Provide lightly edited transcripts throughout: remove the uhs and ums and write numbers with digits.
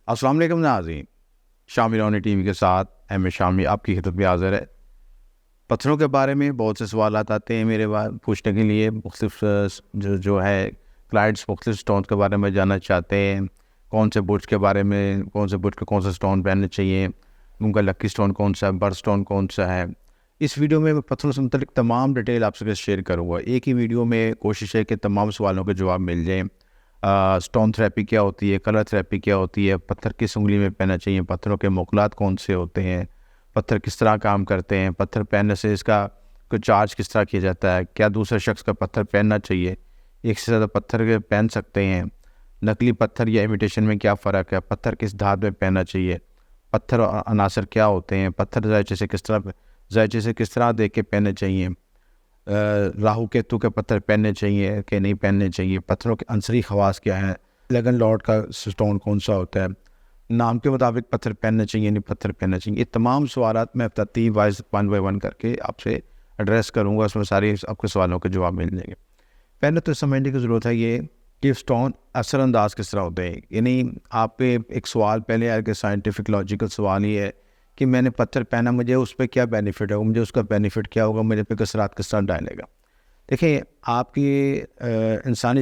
السلام علیکم ناظرین، شامی رونی ٹی وی کے ساتھ ایم شامی آپ کی خدمت میں حاضر ہے۔ پتھروں کے بارے میں بہت سے سوالات آتے ہیں میرے پوچھنے کے لیے۔ مختلف جو ہے کلائنٹس مختلف سٹونز کے بارے میں جاننا چاہتے ہیں، کون سے برج کے بارے میں، کون سے برج کے کون سے سٹون پہننے چاہیے، ان کا لکی سٹون کون سا ہے، برتھ سٹون کون سا ہے۔ اس ویڈیو میں پتھروں سے متعلق تمام ڈیٹیل آپ سے شیئر کروں گا۔ ایک ہی ویڈیو میں کوشش ہے کہ تمام سوالوں کے جواب مل جائیں۔ سٹون تھراپی کیا ہوتی ہے، کلر تھراپی کیا ہوتی ہے، پتھر کس انگلی میں پہننا چاہیے، پتھروں کے موکلات کون سے ہوتے ہیں، پتھر کس طرح کام کرتے ہیں، پتھر پہننے سے اس کا کوئی چارج کس طرح کیا جاتا ہے، کیا دوسرے شخص کا پتھر پہننا چاہیے، ایک سے زیادہ پتھر کے پہن سکتے ہیں، نقلی پتھر یا امیٹیشن میں کیا فرق ہے، پتھر کس دھات میں پہننا چاہیے، پتھر اور عناصر کیا ہوتے ہیں، پتھر ذائچے سے کس طرح دیکھ کے پہننے چاہیے، راہو کیتو کے پتھر پہننے چاہیے کہ نہیں پہننے چاہیے، پتھروں کے عنصری خواص کیا ہیں، لیگن لارڈ کا سٹون کون سا ہوتا ہے، نام کے مطابق پتھر پہننے چاہیے نہیں پتھر پہننے چاہیے۔ یہ تمام سوالات میں ترتیب وائز 1 بائی 1 کر کے آپ سے ایڈریس کروں گا، اس میں ساری آپ کے سوالوں کے جواب مل جائیں گے۔ پہلے تو سمجھنے کی ضرورت ہے یہ کہ سٹون اثر انداز کس طرح ہوتے ہیں۔ یعنی آپ پہ ایک سوال پہلے آیا کہ سائنٹیفک لاجیکل سوال یہ ہے کہ میں نے پتھر پہنا، مجھے اس پہ کیا بینیفٹ ہے، مجھے اس کا بینیفٹ کیا ہوگا، میرے پہ اثرات کس طرح ڈالے گا۔ دیکھیں، آپ کی انسانی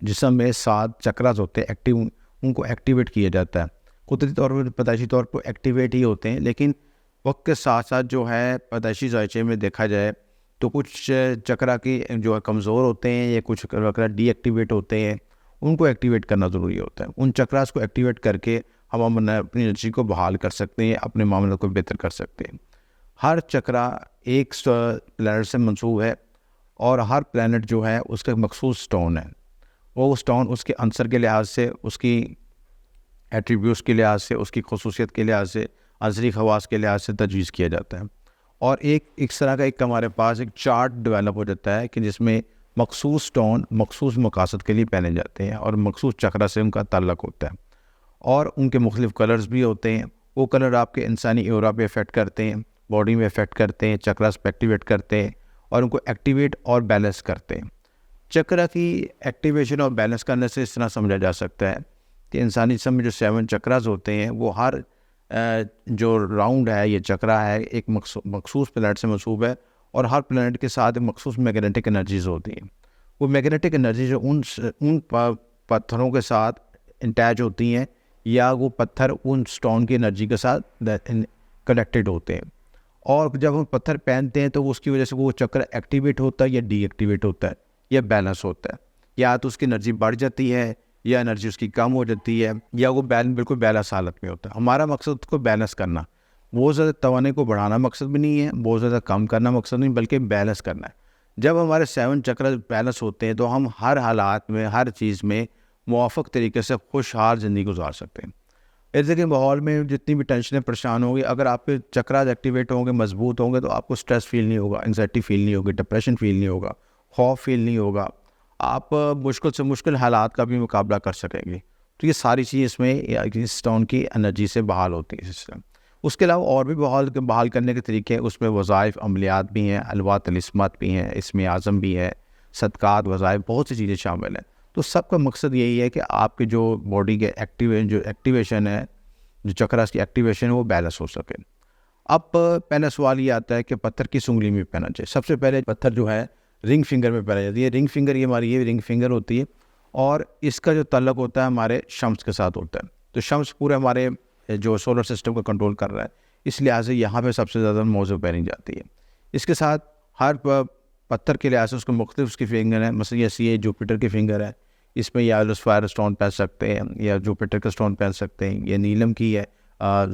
جسم میں 7 چکراز ہوتے ہیں ایکٹیو، ان کو ایکٹیویٹ کیا جاتا ہے۔ قدرتی طور پر پیدائشی طور پر ایکٹیویٹ ہی ہوتے ہیں، لیکن وقت کے ساتھ ساتھ جو ہے پیدائشی ذائچے میں دیکھا جائے تو کچھ چکرا کی جو ہے کمزور ہوتے ہیں یا کچھ چکرا ڈی ایکٹیویٹ ہوتے ہیں، ان کو ایکٹیویٹ کرنا ضروری ہوتا ہے۔ ان چکراز کو ایکٹیویٹ کر کے ہم اپنی انرجی کو بحال کر سکتے ہیں، اپنے معاملات کو بہتر کر سکتے ہیں۔ ہر چکرا ایک پلانٹ سے منسوب ہے، اور ہر پلانٹ جو ہے اس کا مخصوص سٹون ہے، وہ سٹون اس کے عنصر کے لحاظ سے، اس کی ایٹریبیوٹس کے لحاظ سے، اس کی خصوصیت کے لحاظ سے، عنصری خواص کے لحاظ سے تجویز کیا جاتا ہے۔ اور ایک طرح کا ہمارے پاس ایک چارٹ ڈیولپ ہو جاتا ہے کہ جس میں مخصوص سٹون مخصوص مقاصد کے لیے پہنے جاتے ہیں اور مخصوص چکرا سے ان کا تعلق ہوتا ہے، اور ان کے مختلف کلرز بھی ہوتے ہیں۔ وہ کلر آپ کے انسانی ایورا پہ افیکٹ کرتے ہیں، باڈی میں افیکٹ کرتے ہیں، چکراز پہ ایکٹیویٹ کرتے ہیں اور ان کو ایکٹیویٹ اور بیلنس کرتے ہیں۔ چکرا کی ایکٹیویشن اور بیلنس کرنے سے اس طرح سمجھا جا سکتا ہے کہ انسانی جسم میں جو 7 چکراز ہوتے ہیں، وہ ہر جو راؤنڈ ہے یہ چکرا ہے ایک مخصوص پلانٹ سے منسوب ہے، اور ہر پلانٹ کے ساتھ مخصوص میگنیٹک انرجیز ہوتی ہیں۔ وہ میگنیٹک انرجی جو ان پتھروں کے ساتھ اٹیچ ہوتی ہیں، یا وہ پتھر ان سٹون کی انرجی کے ساتھ کنیکٹڈ ہوتے ہیں، اور جب ہم پتھر پہنتے ہیں تو اس کی وجہ سے وہ چکر ایکٹیویٹ ہوتا ہے یا ڈی ایکٹیویٹ ہوتا ہے یا بیلنس ہوتا ہے، یا تو اس کی انرجی بڑھ جاتی ہے یا انرجی اس کی کم ہو جاتی ہے، یا وہ بالکل بیلنس حالت میں ہوتا ہے۔ ہمارا مقصد کو بیلنس کرنا، بہت زیادہ توانائی کو بڑھانا مقصد بھی نہیں ہے، بہت زیادہ کم کرنا مقصد نہیں، بلکہ بیلنس کرنا ہے۔ جب ہمارے 7 چکر بیلنس ہوتے ہیں تو ہم ہر حالات میں، ہر چیز میں موافق طریقے سے خوشحال زندگی گزار سکتے ہیں۔ ارد گرد ماحول میں جتنی بھی ٹینشنیں پریشان ہوں گی، اگر آپ کے چکراز ایکٹیویٹ ہوں گے، مضبوط ہوں گے، تو آپ کو سٹریس فیل نہیں ہوگا، انزائٹی فیل نہیں ہوگی، ڈپریشن فیل نہیں ہوگا، خوف فیل نہیں ہوگا، آپ مشکل سے مشکل حالات کا بھی مقابلہ کر سکیں گے۔ تو یہ ساری چیز اس میں سٹون کی انرجی سے بحال ہوتی ہے سسٹم۔ اس کے علاوہ اور بھی بحال کرنے کے طریقے ہیں، اس میں وظائف، عملیات بھی ہیں، الوا طلسمات بھی ہیں، اسم اعظم بھی ہے، صدقات، وظائف، بہت سی چیزیں شامل ہیں۔ تو سب کا مقصد یہی ہے کہ آپ کے جو باڈی کے جو ایکٹیویشن ہے، جو چکراز کی ایکٹیویشن ہے، وہ بیلنس ہو سکے۔ اب پہلا سوال یہ آتا ہے کہ پتھر کس انگلی میں پہنا چاہیے۔ سب سے پہلے پتھر جو ہے رنگ فنگر میں پہنا جاتی ہے۔ رنگ فنگر یہ ہماری رنگ فنگر ہوتی ہے، اور اس کا جو تعلق ہوتا ہے ہمارے شمس کے ساتھ ہوتا ہے۔ تو شمس پورے ہمارے جو سولر سسٹم کو کنٹرول کر رہا ہے، اس لحاظ سے یہاں پہ سب سے زیادہ موضوع پہنی جاتی ہے۔ اس کے ساتھ ہر پتھر کے لحاظ سے اس کو مختلف اس کی فنگر ہیں، مثلا یہ جوپیٹر کی فنگر ہے، اس میں یا فائر سٹون پہن سکتے ہیں، یا جوپیٹر کا سٹون پہن سکتے ہیں، یا نیلم کی ہے،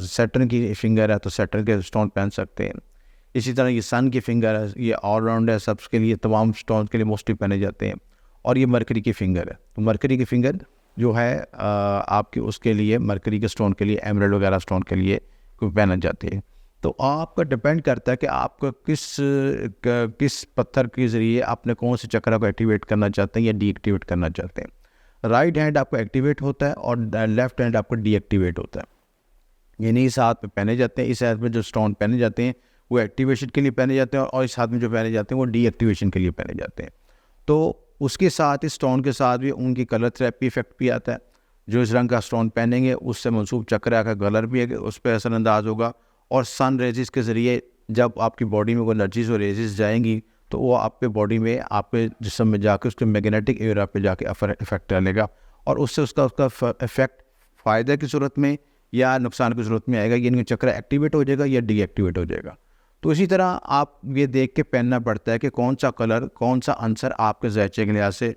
سیٹرن کی فنگر ہے تو سیٹرن کے سٹون پہن سکتے ہیں۔ اسی طرح یہ سن کی فنگر ہے، یہ آل راؤنڈ ہے، سب کے لیے تمام سٹون کے لیے موسٹلی پہنے جاتے ہیں۔ اور یہ مرکری کی فنگر ہے، تو مرکری کی فنگر جو ہے آپ کی اس کے لیے مرکری کے سٹون کے لیے، ایمرلڈ وغیرہ سٹون کے لیے پہنا جاتی ہے۔ تو آپ کا ڈپینڈ کرتا ہے کہ آپ کو کس پتھر کے ذریعے اپنے کون سے چکرا کو ایکٹیویٹ کرنا چاہتے ہیں یا ڈی ایکٹیویٹ کرنا چاہتے ہیں۔ رائٹ ہینڈ آپ کو ایکٹیویٹ ہوتا ہے اور لیفٹ ہینڈ آپ کو ڈی ایکٹیویٹ ہوتا ہے۔ یعنی اس ہاتھ میں پہنے جاتے ہیں، اس ہاتھ میں جو سٹون پہنے جاتے ہیں وہ ایکٹیویشن کے لیے پہنے جاتے ہیں، اور اس ہاتھ میں جو پہنے جاتے ہیں وہ ڈی ایکٹیویشن کے لیے پہنے جاتے ہیں۔ تو اس کے ساتھ اس سٹون کے ساتھ بھی ان کی کلر تھراپی افیکٹ بھی آتا ہے۔ جو اس رنگ کا اسٹون پہنیں گے اس سے منسوب چکرا کا کلر بھی ہے اس پہ اثر انداز ہوگا، اور سن ریزز کے ذریعے جب آپ کی باڈی میں کوئی انرجیز اور ریزز جائیں گی تو وہ آپ کے باڈی میں آپ کے جسم میں جا کے اس کے میگنیٹک ایریا پہ جا کے افیکٹ ڈالے گا، اور اس سے اس کا افیکٹ فائدہ کی صورت میں یا نقصان کی صورت میں آئے گا، یعنی چکرا ایکٹیویٹ ہو جائے گا یا ڈی ایکٹیویٹ ہو جائے گا۔ تو اسی طرح آپ یہ دیکھ کے پہننا پڑتا ہے کہ کون سا کلر، کون سا عنصر آپ کے ذائچے کے لحاظ سے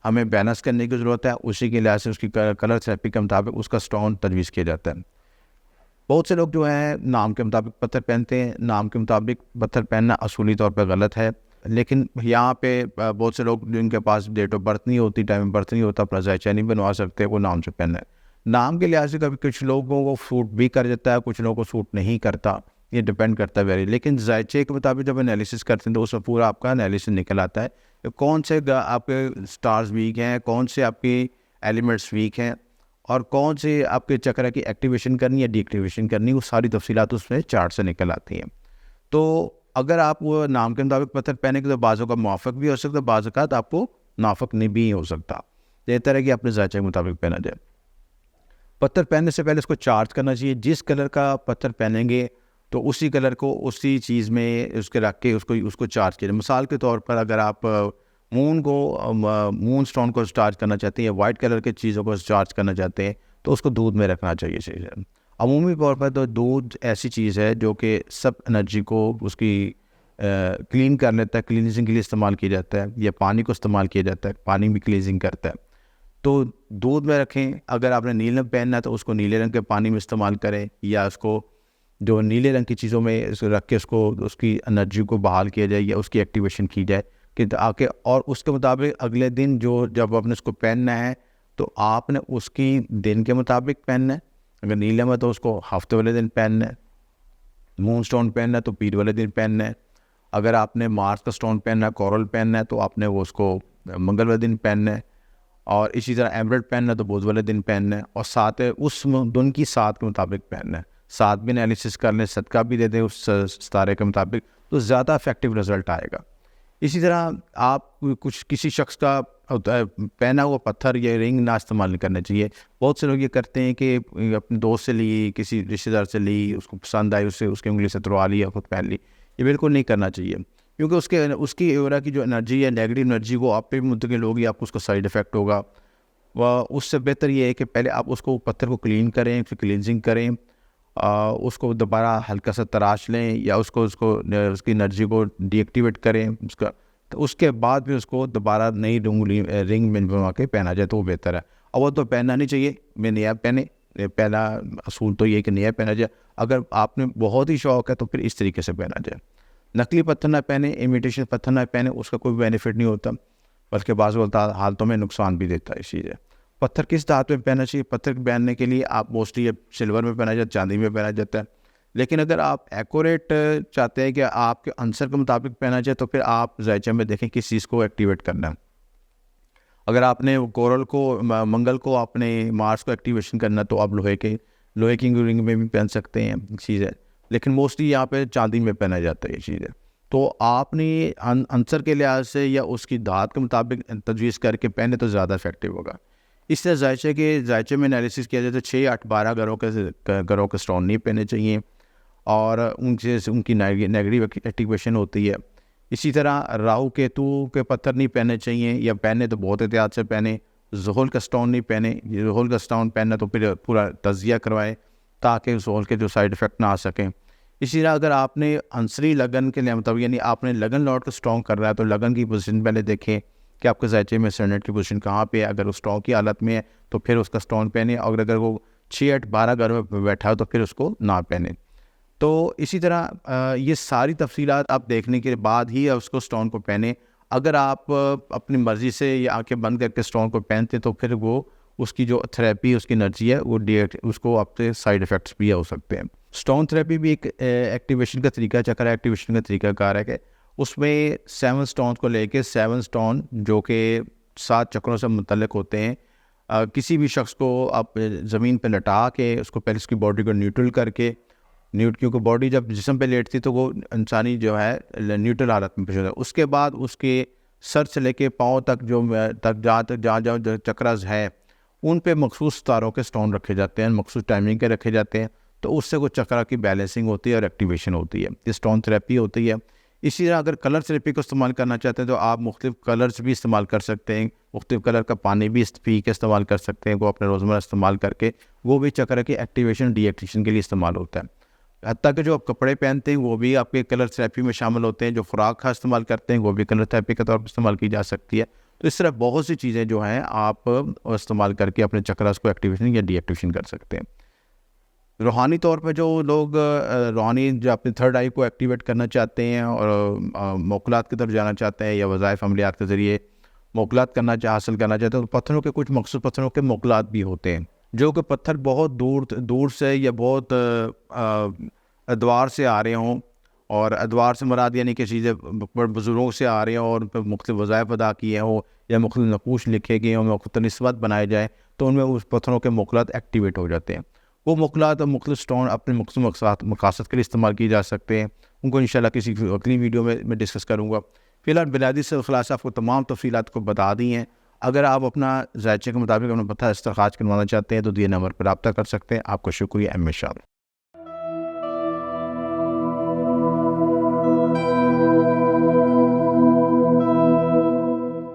ہمیں بیلنس کرنے کی ضرورت ہے، اسی کے لحاظ سے اس کی کلر تھراپی کے مطابق اس کا اسٹون تجویز کیا جاتا ہے۔ بہت سے لوگ جو ہیں نام کے مطابق پتھر پہنتے ہیں، نام کے مطابق پتھر پہننا اصولی طور پہ غلط ہے، لیکن یہاں پہ بہت سے لوگ جن کے پاس ڈیٹ آف برتھ نہیں ہوتی، ٹائم آف برتھ نہیں ہوتا، اپنا ذائچہ نہیں بنوا سکتے، وہ نام سے پہننا ہے۔ نام کے لحاظ سے کبھی کچھ لوگوں کو سوٹ بھی کر جاتا ہے، کچھ لوگوں کو سوٹ نہیں کرتا، یہ ڈپینڈ کرتا ہے ویری، لیکن ذائچے کے مطابق جب انالیسس کرتے ہیں تو اس میں پورا آپ کا انالیسس نکل آتا ہے کہ کون سے آپ کے سٹارز ویک ہیں، کون سے آپ کے ایلیمنٹس ویک ہیں، اور کون سے آپ کے چکرا کی ایکٹیویشن کرنی ہے ڈی ایکٹیویشن کرنی، وہ ساری تفصیلات اس میں چارٹ سے نکل آتی ہیں۔ تو اگر آپ وہ نام کے مطابق پتھر پہنے کے تو بعضوں کا موافق بھی ہو سکتا ہے، بعض اوقات آپ کو نافق نہیں بھی ہو سکتا، بہتر ہے کہ اپنے ذائچے کے مطابق پہنا جائے۔ پتھر پہننے سے پہلے اس کو چارج کرنا چاہیے، جس کلر کا پتھر پہنیں گے تو اسی کلر کو اسی چیز میں اس کے رکھ کے اس کو چارج کیجیے۔ مثال کے طور پر اگر آپ مون سٹون کو چارج کرنا چاہتے ہیں یا وائٹ کلر کے چیزوں کو چارج کرنا چاہتے ہیں تو اس کو دودھ میں رکھنا چاہیے۔ عمومی طور پر تو دودھ ایسی چیز ہے جو کہ سب انرجی کو اس کی کلین کر لیتا ہے، کلینزنگ کے لیے استعمال کیا جاتا ہے، یا پانی کو استعمال کیا جاتا ہے، پانی بھی کلینزنگ کرتا ہے، تو دودھ میں رکھیں۔ اگر آپ نے نیلے رنگ پہننا ہے تو اس کو نیلے رنگ کے پانی میں استعمال کریں، یا اس کو جو نیلے رنگ کی چیزوں میں رکھ کے اس کی انرجی کو بحال کیا جائے یا اس کی ایکٹیویشن کی جائے کہ آکے، اور اس کے مطابق اگلے دن جب آپ نے اس کو پہننا ہے تو آپ نے اس کی دن کے مطابق پہننا ہے۔ اگر نیلے میں تو اس کو ہفتے والے دن پہننا ہے، مون سٹون پہننا ہے تو پیر والے دن پہننا ہے، اگر آپ نے مارس کا سٹون پہننا ہے، کورل پہننا ہے تو آپ نے وہ اس کو منگل والے دن پہننا ہے، اور اسی طرح ایمرلڈ پہننا ہے تو بدھ والے دن پہننا ہے، اور ساتھ اس دن کی سات کے مطابق پہننا ہے۔ ساتھ بھی انالیسس کر لیں، صدقہ بھی دے دیں اس ستارے کے مطابق، تو زیادہ افیکٹو رزلٹ آئے گا۔ اسی طرح آپ کسی شخص کا پہنا ہوا پتھر یا رنگ نہ استعمال نہیں کرنا چاہیے۔ بہت سے لوگ یہ کرتے ہیں کہ اپنے دوست سے لی، کسی رشتہ دار سے لی، اس کو پسند آئی، اس کی انگلی سے تروا لی یا خود پہن لی، یہ بالکل نہیں کرنا چاہیے، کیونکہ اس کی ایورا کی جو انرجی ہے، نیگیٹو انرجی، وہ آپ پہ بھی منتقل ہوگی، آپ کو اس کا سائڈ افیکٹ ہوگا۔ اس سے بہتر یہ ہے کہ پہلے آپ اس کو پتھر کو کلین کریں، پھر کلینزنگ کریں، اس کو دوبارہ ہلکا سا تراش لیں، یا اس کی انرجی کو ڈی ایکٹیویٹ کریں، تو اس کے بعد بھی اس کو دوبارہ نئی رنگ میں بنوا کے پہنا جائے تو وہ بہتر ہے۔ اور وہ تو پہننا نہیں چاہیے، میں نیا پہنے، پہلا اصول تو یہ ہے کہ نیا پہنا جائے۔ اگر آپ نے بہت ہی شوق ہے تو پھر اس طریقے سے پہنا جائے۔ نقلی پتھر نہ پہنے، امیٹیشن پتھر نہ پہنے، اس کا کوئی بینیفٹ نہیں ہوتا، بلکہ بعض حالتوں میں نقصان بھی دیتا ہے اس چیز ہے۔ پتھر کس دھات میں پہننا چاہیے؟ پتھر پہننے کے لیے آپ موسٹلی سلور میں پہنا جاتا ہے، چاندی میں پہنا جاتا ہے، لیکن اگر آپ ایکوریٹ چاہتے ہیں کہ آپ کے عنصر کے مطابق پہنا جائے تو پھر آپ ذائچہ میں دیکھیں کس چیز کو ایکٹیویٹ کرنا ہے۔ اگر آپ نے کورل کو، منگل کو، آپ نے مارس کو ایکٹیویشن کرنا تو آپ لوہے کی رنگ میں بھی پہن سکتے ہیں چیز ہے، لیکن موسٹلی یہاں پہ چاندی میں پہنا جاتا ہے یہ چیز ہے۔ تو آپ نے عنصر کے لحاظ سے یا اس کی دھات کے مطابق تجویز کر کے پہنے تو زیادہ افیکٹو ہوگا۔ اس طرح ذائچے میں انالیسس کیا جائے تو 6، 8، 12 گروں کے سٹون نہیں پہنے چاہیے، اور ان کی نیگیٹو ایکٹیویشن ہوتی ہے۔ اسی طرح راہو کیتو کے پتھر نہیں پہننے چاہیے، یا پہنے تو بہت احتیاط سے پہنے۔ زحل کا سٹون نہیں پہنے، زحل کا سٹون پہننا تو پھر پورا تجزیہ کروائے تاکہ زحل کے جو سائڈ افیکٹ نہ آ سکیں۔ اسی طرح اگر آپ نے عنصری لگن کے لیے مطلب یعنی آپ نے لگن لاٹ کو سٹرونگ کر رہا ہے تو لگن کی پوزیشن پہلے دیکھیں کہ آپ کے ذائچے میں سرنیٹ کی پوزیشن کہاں پہ ہے۔ اگر وہ سٹرونگ کی حالت میں ہے تو پھر اس کا سٹون پہنے، اور اگر وہ 6، 8، 12 گھر میں بیٹھا ہے تو پھر اس کو نہ پہنے۔ تو اسی طرح یہ ساری تفصیلات آپ دیکھنے کے بعد ہی اس کو سٹون کو پہنے۔ اگر آپ اپنی مرضی سے یا آنکھیں بند کر کے سٹون کو پہنتے تو پھر وہ اس کی جو تھراپی، اس کی انرجی ہے، وہ اس کو آپ سے سائڈ افیکٹس بھی ہو سکتے ہیں۔ سٹون تھراپی بھی ایک ایکٹیویشن کا طریقہ، چکر ایکٹیویشن کا طریقہ کار ہے کہ اس میں 7 سٹون کو لے کے 7 سٹون جو کہ 7 چکروں سے متعلق ہوتے ہیں، کسی بھی شخص کو آپ زمین پہ لٹا کے اس کو پہلے اس کی باڈی کو نیوٹرل کر کے، کیونکہ باڈی جب جسم پہ لیٹتی تو وہ انسانی جو ہے نیوٹرل حالت میں پیش ہوتا ہے۔ اس کے بعد اس کے سر سے لے کے پاؤں تک جہاں چکراز ہے ان پہ مخصوص ستاروں کے سٹون رکھے جاتے ہیں، مخصوص ٹائمنگ کے رکھے جاتے ہیں، تو اس سے وہ چکرا کی بیلنسنگ ہوتی ہے اور ایکٹیویشن ہوتی ہے، یہ سٹون تھراپی ہوتی ہے۔ اسی طرح اگر کلر تھراپی کو استعمال کرنا چاہتے ہیں تو آپ مختلف کلرز بھی استعمال کر سکتے ہیں، مختلف کلر کا پانی بھی پی کے استعمال کر سکتے ہیں، وہ اپنے روزمرہ استعمال کر کے وہ بھی چکرا کی ایکٹیویشن ڈی ایکٹیویشن کے لیے استعمال ہوتا ہے۔ حتیٰ کہ جو آپ کپڑے پہنتے ہیں وہ بھی آپ کے کلر تھراپی میں شامل ہوتے ہیں، جو خوراک کا استعمال کرتے ہیں وہ بھی کلر تھراپی کے طور پر استعمال کی جا سکتی ہے۔ تو اس طرح بہت سی چیزیں جو ہیں آپ استعمال کر کے اپنے چکراس کو ایکٹیویشن یا ڈی ایکٹیویشن کر سکتے ہیں۔ روحانی طور پہ جو لوگ روحانی جو اپنی تھرڈ آئی کو ایکٹیویٹ کرنا چاہتے ہیں اور موکلات کی طرف جانا چاہتے ہیں یا وظائف عملیات کے ذریعے موکلات حاصل کرنا چاہتے ہیں، تو پتھروں کے کچھ مخصوص پتھروں کے موکلات بھی ہوتے ہیں، جو کہ پتھر بہت دور سے یا بہت ادوار سے آ رہے ہوں، اور ادوار سے مراد یعنی کہ چیزیں بزرگوں سے آ رہے ہوں اور ان پہ مختلف وظائف ادا کیے ہوں یا مختلف نقوش لکھے گئے ہوں، مختلف نسبت بنائے جائیں، تو ان میں اس پتھروں کے موکلات ایکٹیویٹ ہو جاتے ہیں۔ وہ موکلات اور مختلف سٹون اپنے مخصوص مقاصد کے لیے استعمال کیے جا سکتے ہیں، ان کو انشاءاللہ کسی اگلی ویڈیو میں ڈسکس کروں گا۔ فی الحال بنیادی سے خلاصہ آپ کو تمام تفصیلات کو بتا دی ہیں۔ اگر آپ اپنا ذائچے کے مطابق اپنا پتھر استخراج کروانا چاہتے ہیں تو دیے نمبر پر رابطہ کر سکتے ہیں۔ آپ کو شکریہ، شامل۔